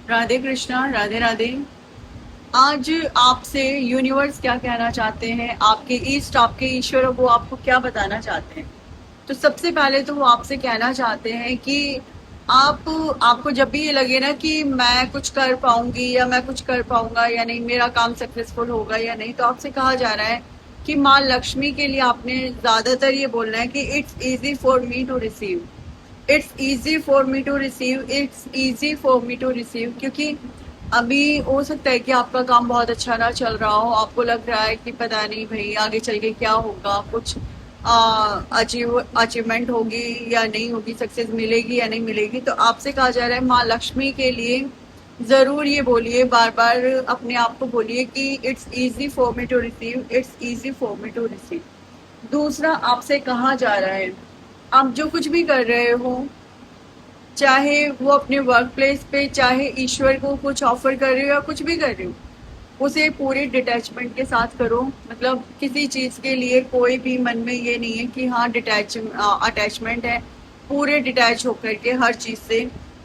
राधे कृष्णा, राधे राधे। आज आपसे यूनिवर्स क्या कहना चाहते हैं, आपके ईस्ट, आपके ईश्वर, वो आपको क्या बताना चाहते हैं। तो सबसे पहले तो वो आपसे कहना चाहते हैं कि आप आपको जब भी ये लगे ना कि मैं कुछ कर पाऊंगी या मैं कुछ कर पाऊंगा या नहीं, मेरा काम सक्सेसफुल होगा या नहीं, तो आपसे कहा जा रहा है कि माँ लक्ष्मी के लिए आपने ज्यादातर ये बोलना है कि it's easy for me to receive, it's easy for me to receive, it's easy for me to receive. क्योंकि अभी हो सकता है कि आपका काम बहुत अच्छा ना चल रहा हो, आपको लग रहा है कि पता नहीं भाई आगे चल के क्या होगा, कुछ अचीवमेंट होगी या नहीं होगी, सक्सेस मिलेगी या नहीं मिलेगी। तो आपसे कहा जा रहा है माँ लक्ष्मी के लिए जरूर ये बोलिए, बार बार अपने आप को बोलिए कि it's easy for me to receive, it's easy for me to receive. दूसरा आपसे कहा जा रहा है, आप जो कुछ भी कर रहे हो, चाहे वो अपने वर्क प्लेस पे, चाहे ईश्वर को कुछ ऑफर कर रहे हो या कुछ भी कर रहे हो, उसे पूरे डिटैचमेंट के साथ करो। मतलब किसी चीज के लिए कोई भी मन में ये नहीं है कि हाँ डिटैच अटैचमेंट है, पूरे डिटैच होकर के हर चीज से।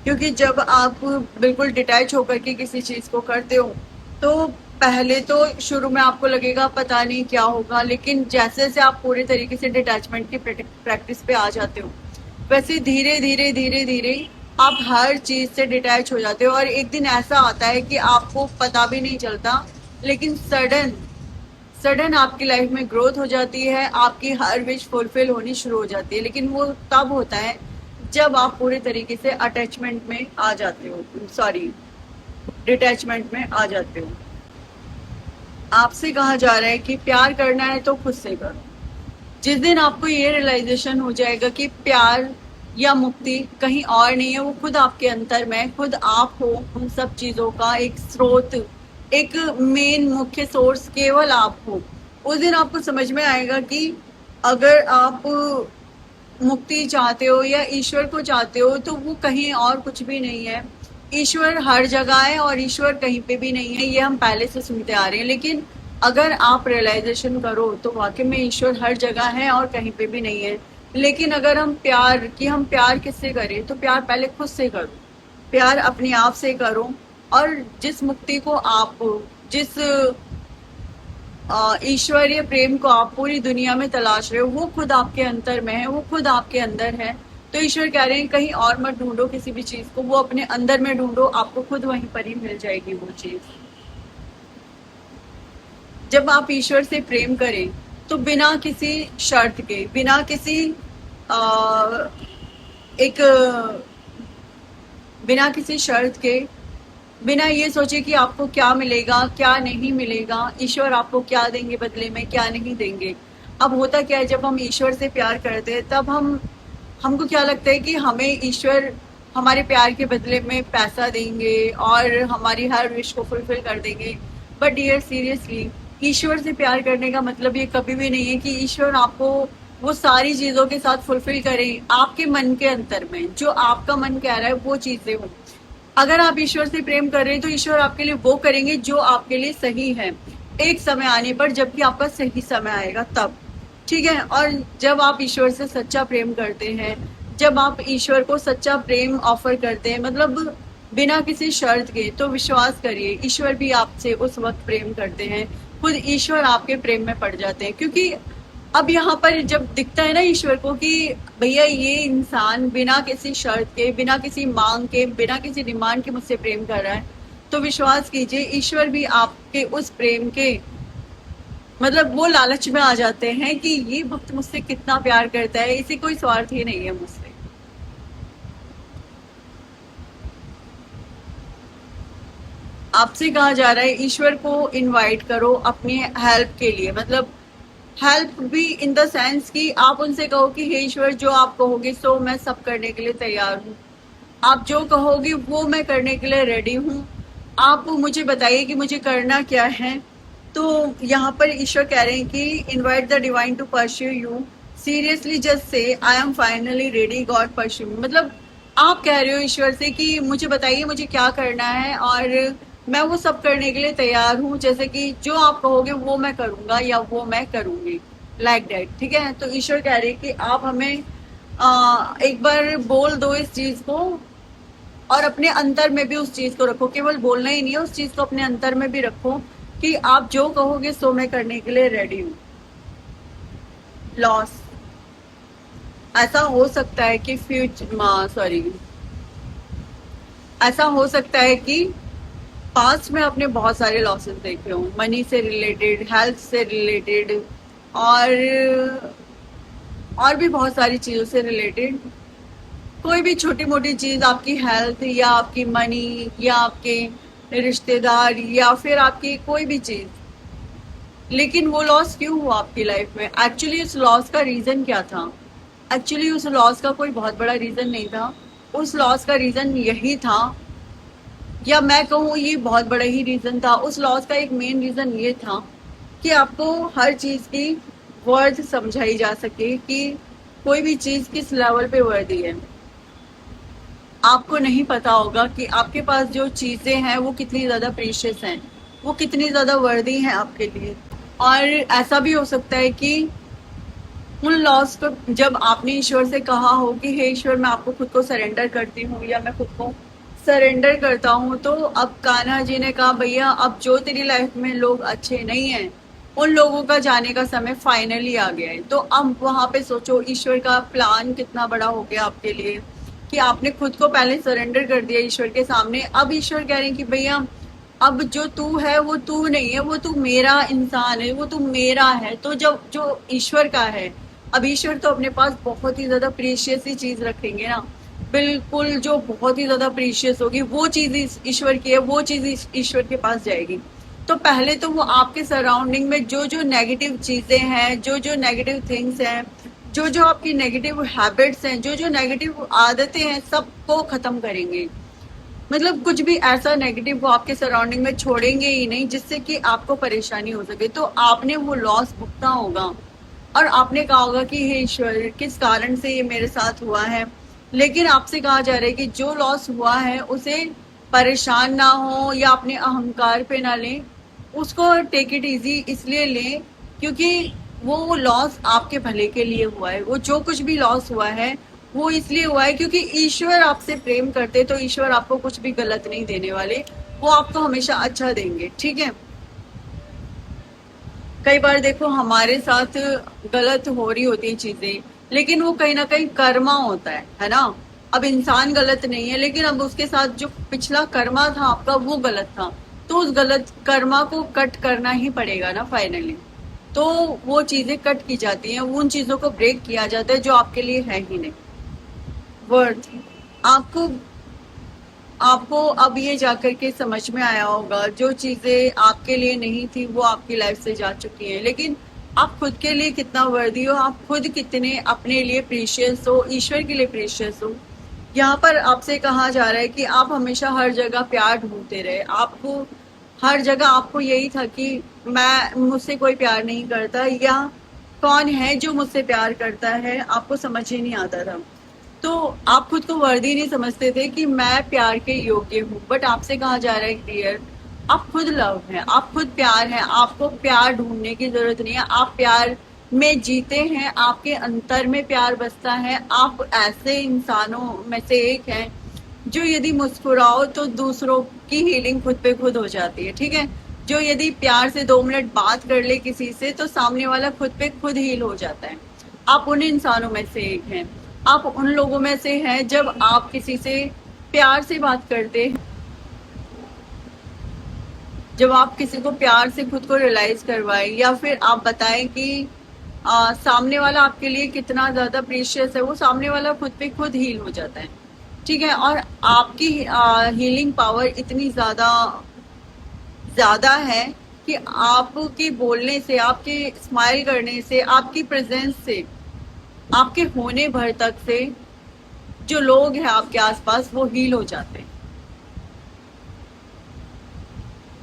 क्योंकि जब आप बिल्कुल डिटैच होकर के किसी चीज को करते हो, तो पहले तो शुरू में आपको लगेगा पता नहीं क्या होगा, लेकिन जैसे जैसे आप पूरे तरीके से डिटैचमेंट की प्रैक्टिस पे आ जाते हो, वैसे धीरे धीरे धीरे धीरे आप हर चीज से डिटैच हो जाते हो। और एक दिन ऐसा आता है कि आपको पता भी नहीं चलता, लेकिन सडन सडन आपकी लाइफ में ग्रोथ हो जाती है, आपकी हर विश फुलफिल होनी शुरू हो जाती है। लेकिन वो तब होता है जब आप पूरे तरीके से अटैचमेंट में आ जाते हो, सॉरी, डिटैचमेंट में आ जाते हो। आपसे कहा जा रहा है कि प्यार करना है तो खुद से करो। जिस दिन आपको ये रियलाइजेशन हो जाएगा कि प्यार या मुक्ति कहीं और नहीं है, वो खुद आपके अंतर में, खुद आप हो उन सब चीजों का एक स्रोत, एक मेन मुख्य सोर्स केवल आप हो। उस दिन आपको समझ में आएगा कि अगर आप मुक्ति चाहते हो या ईश्वर को चाहते हो, तो वो कहीं और कुछ भी नहीं है। ईश्वर हर जगह है और ईश्वर कहीं पे भी नहीं है, ये हम पहले से सुनते आ रहे हैं। लेकिन अगर आप रियलाइजेशन करो तो वाकई में ईश्वर हर जगह है और कहीं पे भी नहीं है। लेकिन अगर हम प्यार किससे करें, तो प्यार पहले खुद से करो, प्यार अपने आप से करो। और जिस मुक्ति को आप, जिस ईश्वरीय प्रेम को आप पूरी दुनिया में तलाश रहे हो, वो खुद आपके अंतर में है, वो खुद आपके अंदर है। तो ईश्वर कह रहे हैं कहीं और मत ढूंढो किसी भी चीज को, वो अपने अंदर में ढूंढो, आपको खुद वहीं पर ही मिल जाएगी वो चीज। जब आप ईश्वर से प्रेम करें तो बिना किसी शर्त के, बिना किसी आ, एक बिना किसी शर्त के, बिना ये सोचे कि आपको क्या मिलेगा क्या नहीं मिलेगा, ईश्वर आपको क्या देंगे बदले में, क्या नहीं देंगे। अब होता क्या है, जब हम ईश्वर से प्यार करते हैं तब हमको क्या लगता है कि हमें ईश्वर हमारे प्यार के बदले में पैसा देंगे और हमारी हर विश को फुलफिल कर देंगे। बट डियर सीरियसली, ईश्वर से प्यार करने का मतलब ये कभी भी नहीं है कि ईश्वर आपको वो सारी चीजों के साथ फुलफिल करें। आपके मन के अंतर में जो आपका मन कह रहा है वो चीजें हों। अगर आप ईश्वर से प्रेम कर रहे हैं तो ईश्वर आपके लिए वो करेंगे जो आपके लिए सही है, एक समय आने पर, जबकि आपका सही समय आएगा तब। ठीक है। और जब आप ईश्वर से सच्चा प्रेम करते हैं, जब आप ईश्वर को सच्चा प्रेम ऑफर करते हैं, मतलब बिना किसी शर्त के, तो विश्वास करिए ईश्वर भी आपसे उस वक्त प्रेम करते हैं, खुद ईश्वर आपके प्रेम में पड़ जाते हैं। क्योंकि अब यहाँ पर जब दिखता है ना ईश्वर को कि भैया ये इंसान बिना किसी शर्त के, बिना किसी मांग के, बिना किसी डिमांड के मुझसे प्रेम कर रहा है, तो विश्वास कीजिए ईश्वर भी आपके उस प्रेम के, मतलब वो लालच में आ जाते हैं कि ये भक्त मुझसे कितना प्यार करता है, इसे कोई स्वार्थ ही नहीं है मुझसे। आपसे कहा जा रहा है ईश्वर को इनवाइट करो अपनी हेल्प के लिए। मतलब हेल्प भी इन द सेंस कि आप उनसे कहो कि हे ईश्वर, जो आप कहोगे सो मैं सब करने के लिए तैयार हूँ, आप जो कहोगे वो मैं करने के लिए रेडी हूँ, आप मुझे बताइए कि मुझे करना क्या है। तो यहाँ पर ईश्वर कह रहे हैं कि invite the divine to pursue you, seriously just say I am finally ready God pursue. मतलब आप कह रहे हो ईश्वर से कि मुझे बताइए मुझे क्या करना है और मैं वो सब करने के लिए तैयार हूँ, जैसे कि जो आप कहोगे वो मैं करूंगा या वो मैं करूंगी, लाइक दैट। ठीक है। तो ईश्वर कह रहे हैं कि आप हमें एक बार बोल दो इस चीज को, और अपने अंतर में भी उस चीज को रखो, केवल बोलना ही नहीं है, उस चीज को अपने अंतर में भी रखो कि आप जो कहोगे सो मैं करने के लिए रेडी हूँ। लॉस, ऐसा हो सकता है कि ऐसा हो सकता है कि पास्ट में आपने बहुत सारे लॉसेस देखे हो, मनी से रिलेटेड, हेल्थ से रिलेटेड, और भी बहुत सारी चीजों से रिलेटेड। कोई भी छोटी मोटी चीज, आपकी हेल्थ या आपकी मनी या आपके रिश्तेदार या फिर आपकी कोई भी चीज, लेकिन वो लॉस क्यों हुआ आपकी लाइफ में? एक्चुअली उस लॉस का रीजन क्या था? एक्चुअली उस लॉस का कोई बहुत बड़ा रीजन नहीं था। उस लॉस का रीजन यही था, या मैं कहूँ ये बहुत बड़ा ही रीजन था। उस लॉस का एक मेन रीजन ये था कि आपको हर चीज की वर्थ समझाई जा सके कि कोई भी चीज किस लेवल पे वर्दी है। आपको नहीं पता होगा कि आपके पास जो चीजें हैं वो कितनी ज्यादा प्रीशियस हैं, वो कितनी ज्यादा वर्दी हैं आपके लिए। और ऐसा भी हो सकता है कि उन लॉस को जब आपने ईश्वर से कहा हो कि हे ईश्वर, मैं आपको खुद को सरेंडर करती हूँ या मैं खुद को सरेंडर करता हूँ, तो अब कान्हा जी ने कहा भैया अब जो तेरी लाइफ में लोग अच्छे नहीं हैं उन लोगों का जाने का समय फाइनली आ गया है। तो अब वहां पे सोचो ईश्वर का प्लान कितना बड़ा हो गया आपके लिए कि आपने खुद को पहले सरेंडर कर दिया ईश्वर के सामने। अब ईश्वर कह रहे हैं कि भैया अब जो तू है वो तू नहीं है, वो तू मेरा इंसान है, वो तू मेरा है। तो जब जो ईश्वर का है, अब ईश्वर तो अपने पास बहुत ही ज्यादा प्रीशियस ही चीज रखेंगे ना, बिल्कुल जो बहुत ही ज्यादा प्रीशियस होगी वो चीज ईश्वर की है, वो चीज ईश्वर के पास जाएगी। तो पहले तो वो आपके सराउंडिंग में जो जो नेगेटिव चीजें हैं, जो जो नेगेटिव थिंग्स हैं, जो जो आपकी नेगेटिव हैबिट्स हैं, जो जो नेगेटिव आदतें हैं, सबको खत्म करेंगे। मतलब कुछ भी ऐसा नेगेटिव वो आपके सराउंडिंग में छोड़ेंगे ही नहीं जिससे कि आपको परेशानी हो सके। तो आपने वो लॉस भुगतना होगा और आपने कहा होगा कि हे ईश्वर, किस कारण से ये मेरे साथ हुआ है। लेकिन आपसे कहा जा रहा है कि जो लॉस हुआ है उसे परेशान ना हो या अपने अहंकार पे ना लें, उसको टेक इट इजी इसलिए लें क्योंकि वो लॉस आपके भले के लिए हुआ है। वो जो कुछ भी लॉस हुआ है वो इसलिए हुआ है क्योंकि ईश्वर आपसे प्रेम करते, तो ईश्वर आपको कुछ भी गलत नहीं देने वाले, वो आपको हमेशा अच्छा देंगे। ठीक है, कई बार देखो हमारे साथ गलत हो रही होती है चीजें, लेकिन वो कहीं ना कहीं कर्मा होता है ना। अब इंसान गलत नहीं है, लेकिन अब उसके साथ जो पिछला कर्मा था आपका वो गलत था, तो उस गलत कर्मा को कट करना ही पड़ेगा ना फाइनली। तो वो चीजें कट की जाती हैं, उन चीजों को ब्रेक किया जाता है जो आपके लिए है ही नहीं वर्थ। आपको आपको अब ये जाकर के समझ में आया होगा जो चीजें आपके लिए नहीं थी वो आपकी लाइफ से जा चुकी हैं, लेकिन आप खुद के लिए कितना वर्दी हो, आप खुद कितने अपने लिए प्रीशियस हो, ईश्वर के लिए प्रीशियस हो। यहाँ पर आपसे कहा जा रहा है कि आप हमेशा हर जगह प्यार ढूंढते रहे। आपको हर जगह आपको यही था कि मैं मुझसे कोई प्यार नहीं करता, या कौन है जो मुझसे प्यार करता है, आपको समझ ही नहीं आता था। तो आप खुद को वर्दी नहीं समझते थे कि मैं प्यार के योग्य हूँ। बट आपसे कहा जा रहा है क्लियर, आप खुद लव हैं, आप खुद प्यार हैं, आपको प्यार ढूंढने की जरूरत नहीं है। आप प्यार में जीते हैं, आपके अंतर में प्यार बसता है। आप ऐसे इंसानों में से एक हैं जो यदि मुस्कुराओ तो दूसरों की हीलिंग खुद पे खुद हो जाती है। ठीक है, जो यदि प्यार से 2 मिनट बात कर ले किसी से तो सामने वाला खुद पे खुद हील हो जाता है। आप उन इंसानों में से एक हैं। आप उन लोगों में से हैं जब आप किसी से प्यार से बात करते हैं, जब आप किसी को प्यार से खुद को रियलाइज करवाएं या फिर आप बताएं कि सामने वाला आपके लिए कितना ज्यादा प्रीशियस है, वो सामने वाला खुद पे खुद हील हो जाता है। ठीक है, और आपकी हीलिंग पावर इतनी ज्यादा ज्यादा है कि आपके बोलने से, आपके स्माइल करने से, आपकी प्रेजेंस से, आपके होने भर तक से जो लोग हैं आपके आसपास वो हील हो जाते हैं।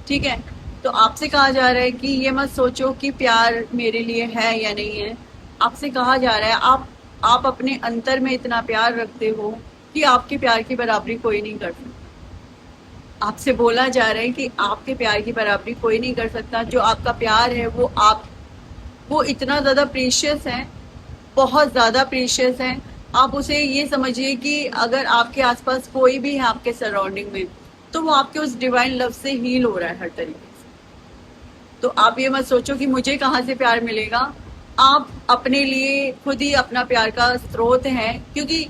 ठीक है, तो आपसे कहा जा रहा है कि ये मत सोचो कि प्यार मेरे लिए है या नहीं है। आपसे कहा जा रहा है आप अपने अंतर में इतना प्यार रखते हो कि आपके प्यार की बराबरी कोई नहीं कर सकता। आपसे बोला जा रहा है कि आपके प्यार की बराबरी कोई नहीं कर सकता। जो आपका प्यार है वो इतना ज्यादा प्रीशियस है, बहुत ज्यादा प्रीशियस है आप उसे ये समझिए कि अगर आपके आसपास कोई भी है आपके सराउंडिंग में, तो वो आपके उस डिवाइन लव से हील हो रहा है हर तरीके से। तो आप ये मत सोचो कि मुझे कहाँ से प्यार मिलेगा। आप अपने लिए खुद ही अपना प्यार का स्रोत है, क्योंकि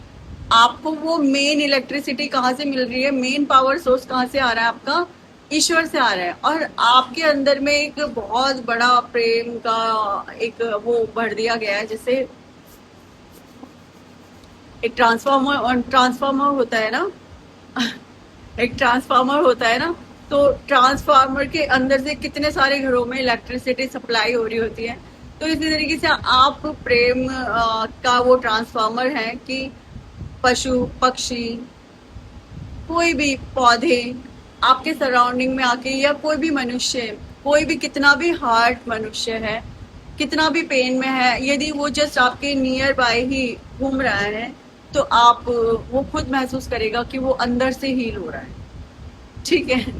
आपको वो मेन इलेक्ट्रिसिटी कहाँ से मिल रही है, मेन पावर सोर्स कहाँ से आ रहा है आपका, ईश्वर से आ रहा है। और आपके अंदर में एक बहुत बड़ा प्रेम का एक वो भर दिया गया है, जैसे एक ट्रांसफार्मर होता है ना, एक ट्रांसफार्मर होता है ना, तो ट्रांसफार्मर के अंदर से कितने सारे घरों में इलेक्ट्रिसिटी सप्लाई हो रही होती है। तो इसी तरीके से आप प्रेम का वो ट्रांसफार्मर है कि पशु पक्षी, कोई भी पौधे आपके सराउंडिंग में आके, या कोई भी मनुष्य, कोई भी कितना भी हार्ट मनुष्य है, कितना भी पेन में है, यदि वो जस्ट आपके नियर बाय ही घूम रहा है, तो आप वो खुद महसूस करेगा कि वो अंदर से हील हो रहा है। ठीक है,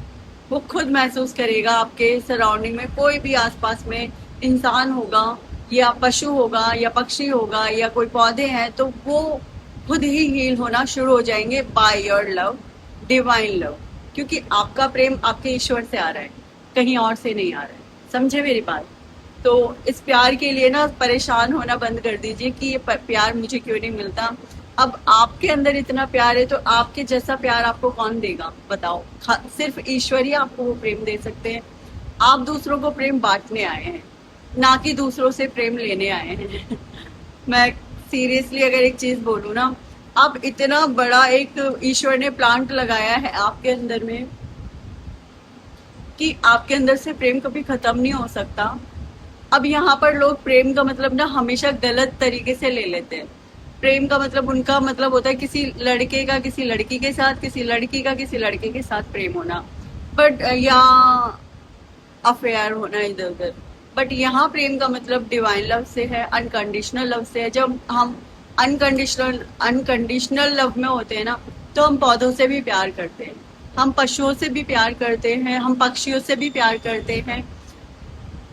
वो खुद महसूस करेगा। आपके सराउंडिंग में कोई भी आसपास में इंसान होगा, या पशु होगा, या पक्षी होगा, या कोई पौधे हैं, तो वो खुद ही हील होना शुरू हो जाएंगे by your love, divine love. क्योंकि आपका प्रेम आपके ईश्वर से आ रहा है, कहीं और से नहीं आ रहा है। समझे मेरी बात? तो इस प्यार के लिए ना परेशान होना बंद कर दीजिए कि ये प्यार मुझे क्यों नहीं मिलता। अब आपके अंदर इतना प्यार है, तो आपके जैसा प्यार आपको कौन देगा बताओ? सिर्फ ईश्वर ही आपको वो प्रेम दे सकते हैं। आप दूसरों को प्रेम बांटने आए हैं, ना कि दूसरों से प्रेम लेने आए हैं। मैं सीरियसली अगर एक चीज बोलूँ ना, आप इतना बड़ा एक ईश्वर ने प्लांट लगाया है आपके अंदर में, कि आपके अंदर से प्रेम कभी खत्म नहीं हो सकता। अब यहाँ पर लोग प्रेम का मतलब ना हमेशा गलत तरीके से ले लेते हैं। प्रेम का मतलब, उनका मतलब होता है किसी लड़के का किसी लड़की के साथ, किसी लड़की का किसी लड़के के साथ प्रेम होना, बट या अफेयर होना इधर उधर। बट यहाँ प्रेम का मतलब डिवाइन लव से है, अनकंडीशनल लव से है। जब हम अनकंडीशनल लव में होते हैं ना, तो हम पौधों से भी प्यार करते हैं, हम पशुओं से भी प्यार करते हैं, हम पक्षियों से भी प्यार करते हैं।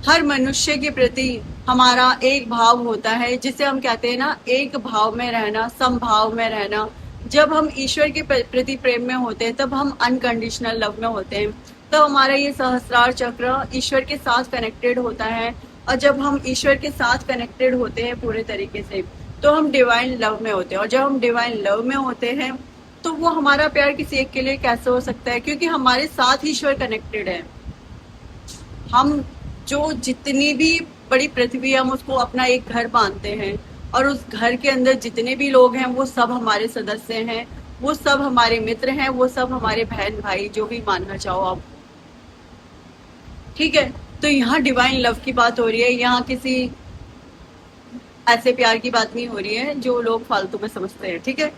हर मनुष्य के प्रति हमारा एक भाव होता है, जिसे हम कहते हैं ना एक भाव में रहना, समभाव में रहना। जब हम ईश्वर के प्रति प्रेम में होते हैं, तब हम अनकंडीशनल लव में होते हैं। तब हमारा ये सहस्रार चक्र ईश्वर के साथ कनेक्टेड होता है। और जब हम ईश्वर के साथ कनेक्टेड होते हैं पूरे तरीके से, तो हम डिवाइन लव में होते हैं। और जब हम डिवाइन लव में होते हैं, तो वो हमारा प्यार किसी एक के लिए कैसे हो सकता है? क्योंकि हमारे साथ ईश्वर कनेक्टेड है। हम जो जितनी भी बड़ी पृथ्वी है, हम उसको अपना एक घर मानते हैं, और उस घर के अंदर जितने भी लोग हैं, वो सब हमारे सदस्य हैं, वो सब हमारे मित्र हैं, वो सब हमारे बहन भाई, जो भी मानना चाहो आप। ठीक है, तो यहाँ डिवाइन लव की बात हो रही है, यहाँ किसी ऐसे प्यार की बात नहीं हो रही है जो लोग फालतू में समझते हैं। ठीक है,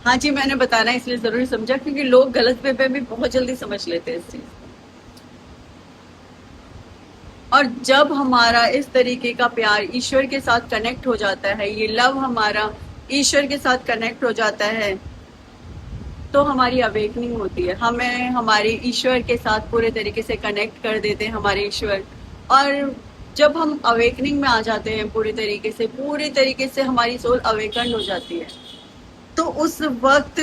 हाँ जी, मैंने बताना इसलिए जरूरी समझा, क्योंकि लोग गलत वे पे भी बहुत जल्दी समझ लेते हैं इस चीज। और जब हमारा इस तरीके का प्यार ईश्वर के साथ कनेक्ट हो जाता है, ये लव हमारा ईश्वर के साथ कनेक्ट हो जाता है, तो हमारी अवेकनिंग होती है। हमें हमारे ईश्वर के साथ पूरे तरीके से कनेक्ट कर देते हैं हमारे ईश्वर। और जब हम अवेकनिंग में आ जाते हैं पूरे तरीके से हमारी सोल अवेकन हो जाती है, तो उस वक्त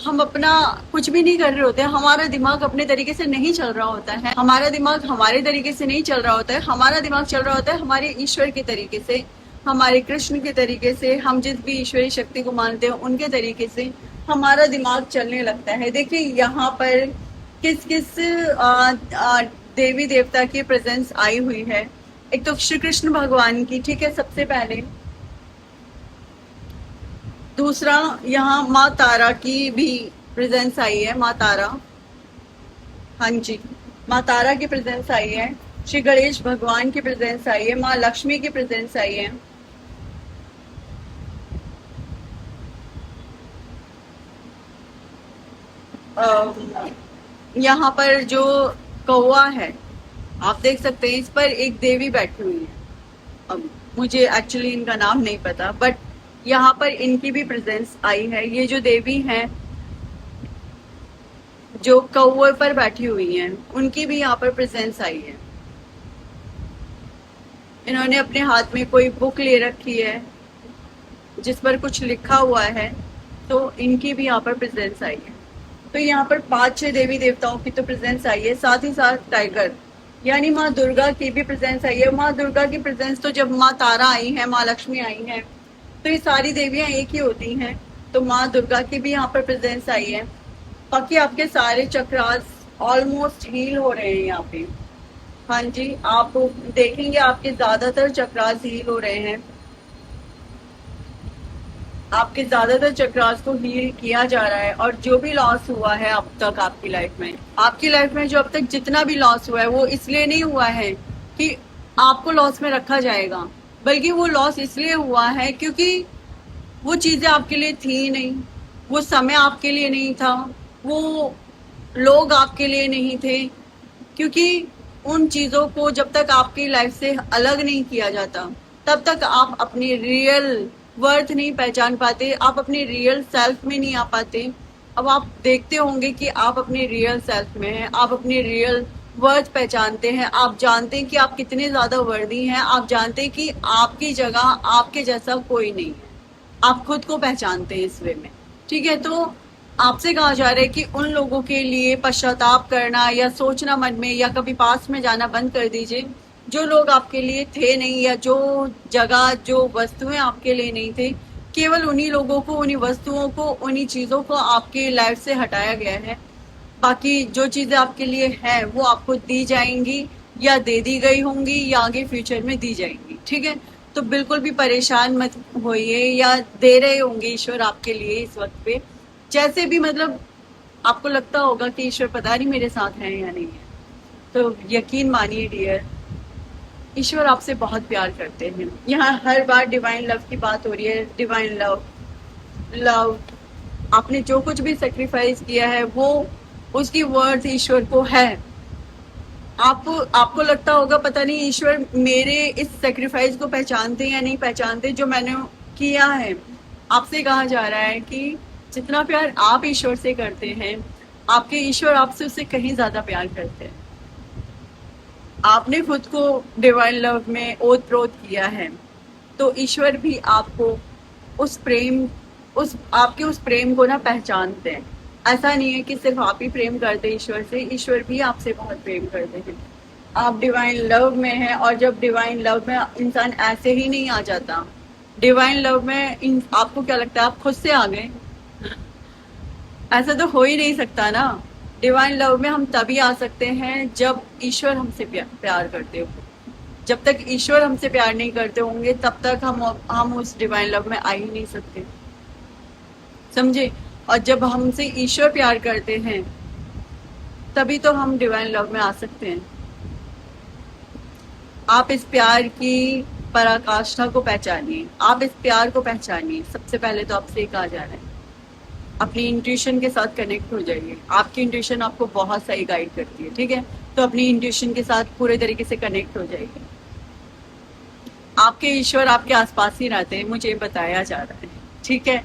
हम अपना कुछ भी नहीं कर रहे होते हैं। हमारा दिमाग अपने तरीके से नहीं चल रहा होता है, हमारा दिमाग हमारे तरीके से नहीं चल रहा होता है, हमारा दिमाग चल रहा होता है हमारे ईश्वर के तरीके से, हमारे कृष्ण के तरीके से, हम जिस भी ईश्वरीय शक्ति को मानते हैं उनके तरीके से हमारा दिमाग चलने लगता है। देखिए यहाँ पर किस किस देवी देवता की प्रेजेंस आई हुई है। एक तो श्री कृष्ण भगवान की, ठीक है, सबसे पहले। दूसरा, यहाँ माँ तारा की भी प्रेजेंस आई है, माँ तारा, हाँ जी, माँ तारा की प्रेजेंस आई है। श्री गणेश भगवान की प्रेजेंस आई है, माँ लक्ष्मी की प्रेजेंस आई है। यहाँ पर जो कौवा है, आप देख सकते हैं, इस पर एक देवी बैठी हुई है। अब मुझे एक्चुअली इनका नाम नहीं पता, बट यहाँ पर इनकी भी प्रेजेंस आई है। ये जो देवी हैं, जो कौवे पर बैठी हुई हैं, उनकी भी यहाँ पर प्रेजेंस आई है। इन्होंने अपने हाथ में कोई बुक ले रखी है जिस पर कुछ लिखा हुआ है, तो इनकी भी यहाँ पर प्रेजेंस आई है। तो यहाँ पर 5-6 देवी देवताओं की तो प्रेजेंस आई है, साथ ही साथ टाइगर यानी माँ दुर्गा की भी प्रेजेंस आई है। माँ दुर्गा की प्रेजेंस तो जब माँ तारा आई है, माँ लक्ष्मी आई है, तो ये सारी देवियां एक ही होती हैं, तो माँ दुर्गा की भी यहाँ पर प्रेजेंस आई है। बाकी आपके सारे चक्रास ऑलमोस्ट हील हो रहे हैं यहाँ पे। हाँ जी, आप देखेंगे आपके ज्यादातर चक्रास हील हो रहे हैं, आपके ज्यादातर चक्रास को हील किया जा रहा है। और जो भी लॉस हुआ है अब तक आपकी लाइफ में जो अब तक जितना भी लॉस हुआ है, वो इसलिए नहीं हुआ है कि आपको लॉस में रखा जाएगा, बल्कि वो लॉस इसलिए हुआ है क्योंकि वो चीजें आपके लिए थी नहीं, वो समय आपके लिए नहीं था, वो लोग आपके लिए नहीं थे। क्योंकि उन चीजों को जब तक आपकी लाइफ से अलग नहीं किया जाता, तब तक आप अपनी रियल वर्थ नहीं पहचान पाते, आप अपने रियल सेल्फ में नहीं आ पाते। अब आप देखते होंगे कि आप अपने रियल सेल्फ में हैं, आप अपने रियल वर्थ पहचानते हैं, आप जानते हैं कि आप कितने ज्यादा वर्दी हैं, आप जानते हैं कि आपकी जगह आपके जैसा कोई नहीं है, आप खुद को पहचानते हैं इस वे में। ठीक है, तो आपसे कहा जा रहा है कि उन लोगों के लिए पश्चाताप करना या सोचना मन में या कभी पास में जाना बंद कर दीजिए जो लोग आपके लिए थे नहीं, या जो जगह जो वस्तुएं आपके लिए नहीं थे। केवल उन्हीं लोगों को, उन्हीं वस्तुओं को, उन्हीं चीजों को आपके लाइफ से हटाया गया है। बाकी जो चीजें आपके लिए है वो आपको दी जाएंगी, या दे दी गई होंगी, या आगे फ्यूचर में दी जाएंगी। ठीक है, तो बिल्कुल भी परेशान मत होइए, या दे रहे होंगे ईश्वर आपके लिए इस वक्त पे। जैसे भी मतलब आपको लगता होगा कि ईश्वर पता नहीं मेरे साथ है या नहीं है, तो यकीन मानिए डियर, ईश्वर आपसे बहुत प्यार करते हैं। यहाँ हर बार डिवाइन लव की बात हो रही है। डिवाइन लव, लव, आपने जो कुछ भी सेक्रीफाइस किया है वो उसकी वर्थ ईश्वर को है। आपको लगता होगा पता नहीं ईश्वर मेरे इस सेक्रीफाइस को पहचानते या नहीं पहचानते जो मैंने किया है। आपसे कहा जा रहा है कि जितना प्यार आप ईश्वर से करते हैं, आपके ईश्वर आपसे उससे कहीं ज्यादा प्यार करते हैं। आपने खुद को डिवाइन लव में ओत प्रोत किया है, तो ईश्वर भी आपको आपके उस प्रेम को ना पहचानते हैं। ऐसा नहीं है कि सिर्फ आप ही प्रेम करते ईश्वर से, ईश्वर भी आपसे बहुत प्रेम करते हैं। आप डिवाइन लव में हैं, और जब डिवाइन लव में इंसान ऐसे ही नहीं आ जाता। डिवाइन लव में आपको क्या लगता है आप खुद से आ गए? ऐसा तो हो ही नहीं सकता ना। डिवाइन लव में हम तभी आ सकते हैं जब ईश्वर हमसे प्यार करते हो। जब तक ईश्वर हमसे प्यार नहीं करते होंगे तब तक हम उस डिवाइन लव में आ ही नहीं सकते, समझे? और जब हमसे ईश्वर प्यार करते हैं तभी तो हम डिवाइन लव में आ सकते हैं। आप इस प्यार की पराकाष्ठा को पहचानिए, आप इस प्यार को पहचानिए। सबसे पहले तो आपसे कहा जा रहा है अपनी इंट्यूशन के साथ कनेक्ट हो जाइए। आपकी इंट्यूशन आपको बहुत सही गाइड करती है। ठीक है, तो अपनी इंट्यूशन के साथ पूरे तरीके से कनेक्ट हो जाइए। आपके ईश्वर आपके आसपास ही रहते हैं, मुझे बताया जा रहा है। ठीक है,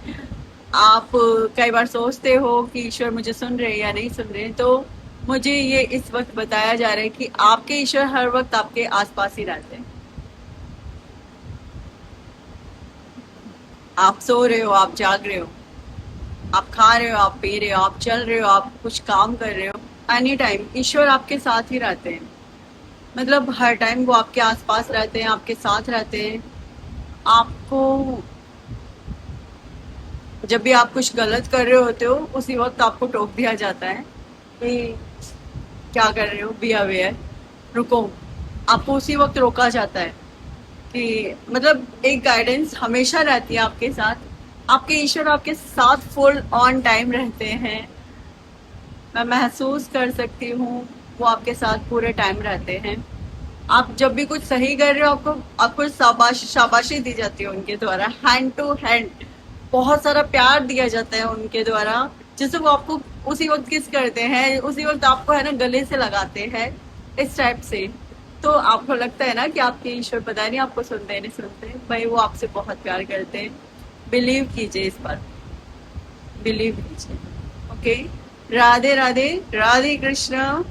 आप कई बार सोचते हो कि ईश्वर मुझे सुन रहे हैं या नहीं सुन रहे हैं, तो मुझे ये इस वक्त बताया जा रहा है कि आपके ईश्वर हर वक्त आपके आसपास ही रहते हैं। आप सो रहे हो, आप जाग रहे हो, आप खा रहे हो, आप पी रहे हो, आप चल रहे हो, आप कुछ काम कर रहे हो, एनी टाइम ईश्वर आपके साथ ही रहते हैं। मतलब हर टाइम वो आपके आसपास रहते हैं, आपके साथ रहते हैं। आपको जब भी आप कुछ गलत कर रहे होते हो उसी वक्त आपको टोक दिया जाता है कि क्या कर रहे हो, बी अवेयर, रुको। आपको उसी वक्त रोका जाता है कि मतलब एक गाइडेंस हमेशा रहती है आपके साथ। आपके ईश्वर आपके साथ फुल ऑन टाइम रहते हैं। मैं महसूस कर सकती हूँ वो आपके साथ पूरे टाइम रहते हैं। आप जब भी कुछ सही कर रहे हो आपको शाबाशी दी जाती है उनके द्वारा, हैंड टू हैंड बहुत सारा प्यार दिया जाता है उनके द्वारा, जिससे वो आपको उसी वक्त किस करते हैं, उसी वक्त आपको है ना गले से लगाते हैं इस टाइप से। तो आपको लगता है ना कि आपके ईश्वर पता नहीं आपको सुनते हैं नहीं सुनते, भाई वो आपसे बहुत प्यार करते हैं। बिलीव कीजिए इस पर, बिलीव कीजिए। ओके, राधे राधे, राधे कृष्ण।